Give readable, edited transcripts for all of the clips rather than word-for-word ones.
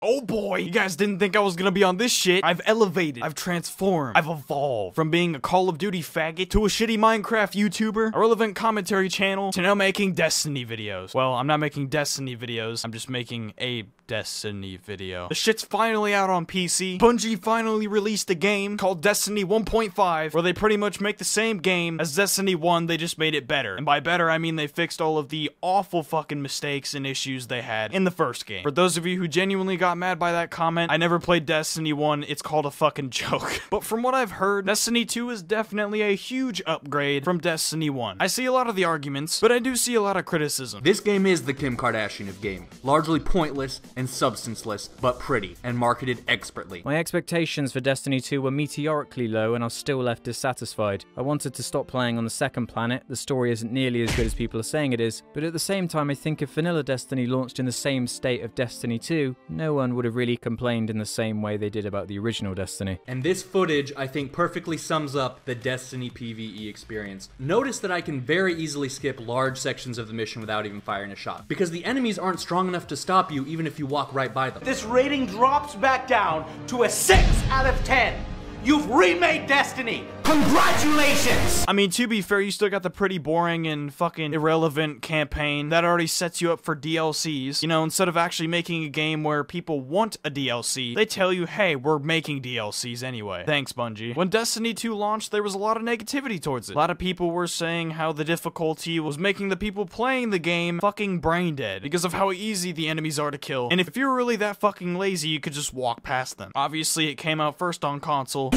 Oh boy, you guys didn't think I was gonna be on this shit. I've elevated, I've transformed, I've evolved from being a Call of Duty faggot to a shitty Minecraft YouTuber, a relevant commentary channel, to now making Destiny videos. Well, I'm not making Destiny videos, I'm just making a Destiny video. The shit's finally out on PC. Bungie finally released a game called Destiny 1.5, where they pretty much make the same game as Destiny 1, they just made it better. And by better, I mean they fixed all of the awful fucking mistakes and issues they had in the first game. For those of you who genuinely got mad by that comment, I never played Destiny 1, it's called a fucking joke. But from what I've heard, Destiny 2 is definitely a huge upgrade from Destiny 1. I see a lot of the arguments, but I do see a lot of criticism. This game is the Kim Kardashian of gaming. Largely pointless and substanceless, but pretty, and marketed expertly. My expectations for Destiny 2 were meteorically low, and I was still left dissatisfied. I wanted to stop playing on the second planet. The story isn't nearly as good as people are saying it is, but at the same time I think if vanilla Destiny launched in the same state of Destiny 2, no one would have really complained in the same way they did about the original Destiny. And this footage, I think, perfectly sums up the Destiny PvE experience. Notice that I can very easily skip large sections of the mission without even firing a shot, because the enemies aren't strong enough to stop you even if you walk right by them. This rating drops back down to a 6 out of 10. You've remade Destiny! Congratulations! I mean, to be fair, you still got the pretty boring and fucking irrelevant campaign that already sets you up for DLCs. You know, instead of actually making a game where people want a DLC, they tell you, hey, we're making DLCs anyway. Thanks, Bungie. When Destiny 2 launched, there was a lot of negativity towards it. A lot of people were saying how the difficulty was making the people playing the game fucking brain dead because of how easy the enemies are to kill. And if you're really that fucking lazy, you could just walk past them. Obviously, it came out first on console.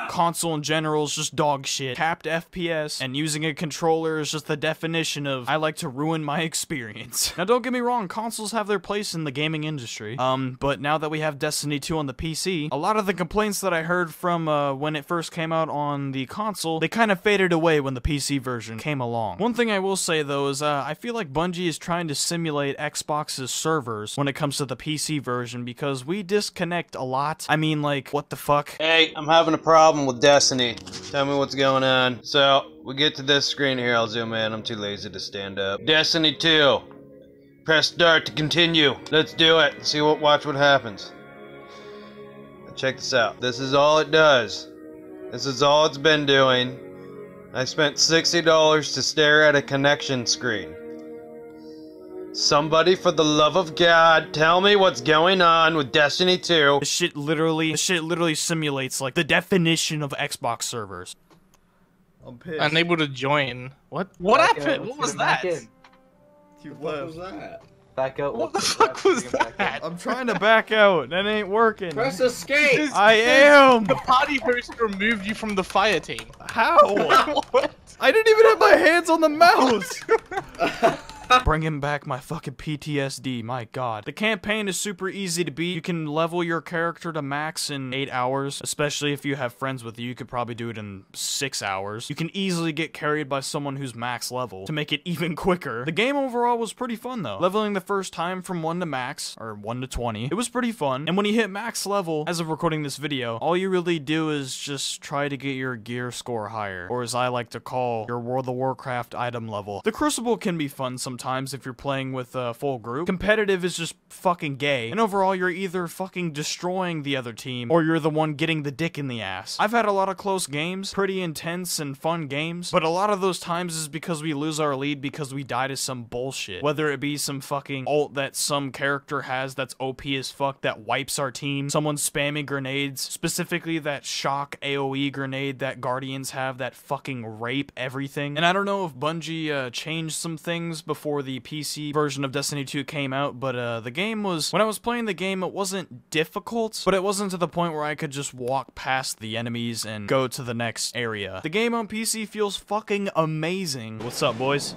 Console in general is just dog shit. Capped FPS, and using a controller is just the definition of I like to ruin my experience. Now don't get me wrong, consoles have their place in the gaming industry. But now that we have Destiny 2 on the PC, a lot of the complaints that I heard from when it first came out on the console, they kind of faded away when the PC version came along. One thing I will say though is I feel like Bungie is trying to simulate Xbox's servers when it comes to the PC version because we disconnect a lot. I mean, like, what the fuck? Hey, I'm having a problem with Destiny. Tell me what's going on. So, we get to this screen here, I'll zoom in, I'm too lazy to stand up. Destiny 2. Press start to continue. Let's do it. Watch what happens. Check this out. This is all it does. This is all it's been doing. I spent $60 to stare at a connection screen. Somebody, for the love of God, tell me what's going on with Destiny 2. This shit literally simulates, like, the definition of Xbox servers. I'm pissed. Unable to join. What? What happened? What was that? What was that? Back out. What the fuck was that? I'm trying to back out. That ain't working. Press escape! I am! The potty host removed you from the fire team. How? What? I didn't even have my hands on the mouse! Bringing back my fucking PTSD, my god. The campaign is super easy to beat. You can level your character to max in 8 hours, especially if you have friends with you. You could probably do it in 6 hours. You can easily get carried by someone who's max level to make it even quicker. The game overall was pretty fun though. Leveling the first time from 1 to max, or 1 to 20, it was pretty fun. And when you hit max level, as of recording this video, all you really do is just try to get your gear score higher, or as I like to call, your World of Warcraft item level. The Crucible can be fun sometimes if you're playing with a full group. Competitive is just fucking gay, and overall you're either fucking destroying the other team, or you're the one getting the dick in the ass. I've had a lot of close games, pretty intense and fun games, but a lot of those times is because we lose our lead because we die to some bullshit. Whether it be some fucking ult that some character has that's OP as fuck that wipes our team, someone spamming grenades, specifically that shock AoE grenade that Guardians have that fucking rape everything. And I don't know if Bungie changed some things before the PC version of Destiny 2 came out, but the game was, when I was playing the game, it wasn't difficult, but it wasn't to the point where I could just walk past the enemies and go to the next area. The game on PC feels fucking amazing. What's up, boys?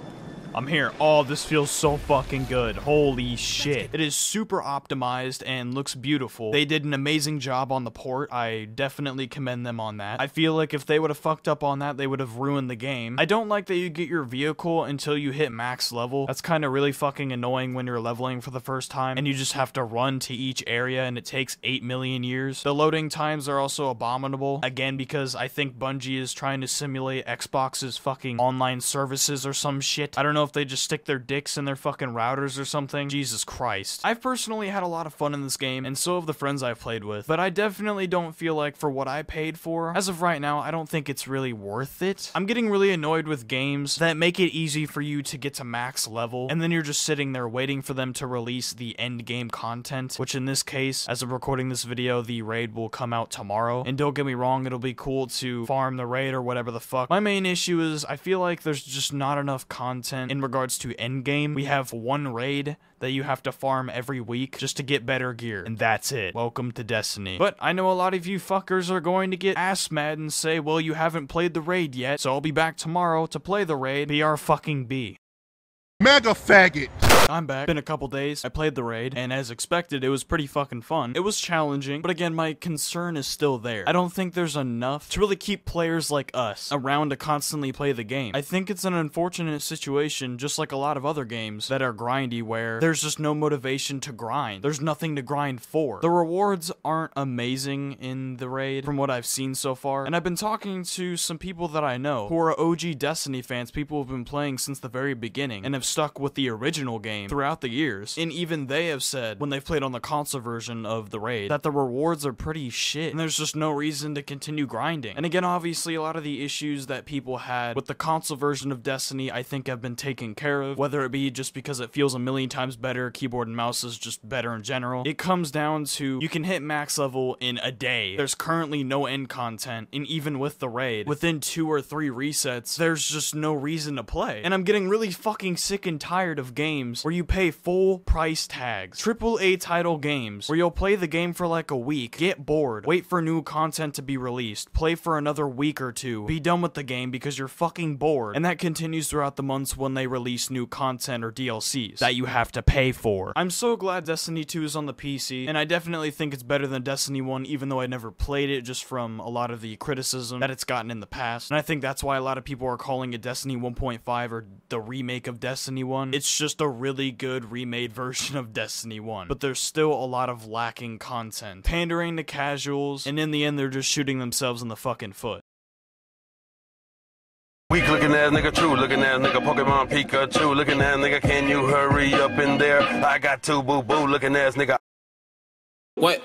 I'm here. Oh, this feels so fucking good. Holy shit. It is super optimized and looks beautiful. They did an amazing job on the port. I definitely commend them on that. I feel like if they would have fucked up on that, they would have ruined the game. I don't like that you get your vehicle until you hit max level. That's kind of really fucking annoying when you're leveling for the first time and you just have to run to each area and it takes 8 million years. The loading times are also abominable. Again, because I think Bungie is trying to simulate Xbox's fucking online services or some shit. I don't know know if they just stick their dicks in their fucking routers or something. Jesus Christ. I've personally had a lot of fun in this game, and so have the friends I've played with, but I definitely don't feel like for what I paid for, as of right now, I don't think it's really worth it. I'm getting really annoyed with games that make it easy for you to get to max level, and then you're just sitting there waiting for them to release the end game content, which in this case, as of recording this video, the raid will come out tomorrow. And don't get me wrong, it'll be cool to farm the raid or whatever the fuck. My main issue is I feel like there's just not enough content in regards to end game. We have one raid that you have to farm every week just to get better gear, and that's it. Welcome to Destiny. But I know a lot of you fuckers are going to get ass mad and say, well, you haven't played the raid yet, so I'll be back tomorrow to play the raid. BR Mega faggot. I'm back. Been a couple days. I played the raid, and as expected, it was pretty fucking fun. It was challenging, but again, my concern is still there. I don't think there's enough to really keep players like us around to constantly play the game. I think it's an unfortunate situation, just like a lot of other games that are grindy, where there's just no motivation to grind. There's nothing to grind for. The rewards aren't amazing in the raid, from what I've seen so far, and I've been talking to some people that I know who are OG Destiny fans, people who've been playing since the very beginning, and have stuck with the original game throughout the years, and even they have said when they've played on the console version of the raid that the rewards are pretty shit and there's just no reason to continue grinding. And again, obviously a lot of the issues that people had with the console version of Destiny I think have been taken care of, whether it be just because it feels a million times better, keyboard and mouse is just better in general. It comes down to you can hit max level in a day. There's currently no end content, and even with the raid, within 2 or 3 resets, there's just no reason to play. And I'm getting really fucking sick and tired of games where you pay full price tags. AAA title games where you'll play the game for like a week, get bored, wait for new content to be released, play for another week or two, be done with the game because you're fucking bored. And that continues throughout the months when they release new content or DLCs that you have to pay for. I'm so glad Destiny 2 is on the PC, and I definitely think it's better than Destiny 1, even though I never played it, just from a lot of the criticism that it's gotten in the past. And I think that's why a lot of people are calling it Destiny 1.5 or the remake of Destiny 1. It's just a really good remade version of Destiny 1, but there's still a lot of lacking content, pandering to casuals, and in the end they're just shooting themselves in the fucking foot. Weak looking ass nigga, true looking ass nigga, Pokemon Pikachu looking ass nigga, can you hurry up in there? I got two boo boo looking ass nigga. What?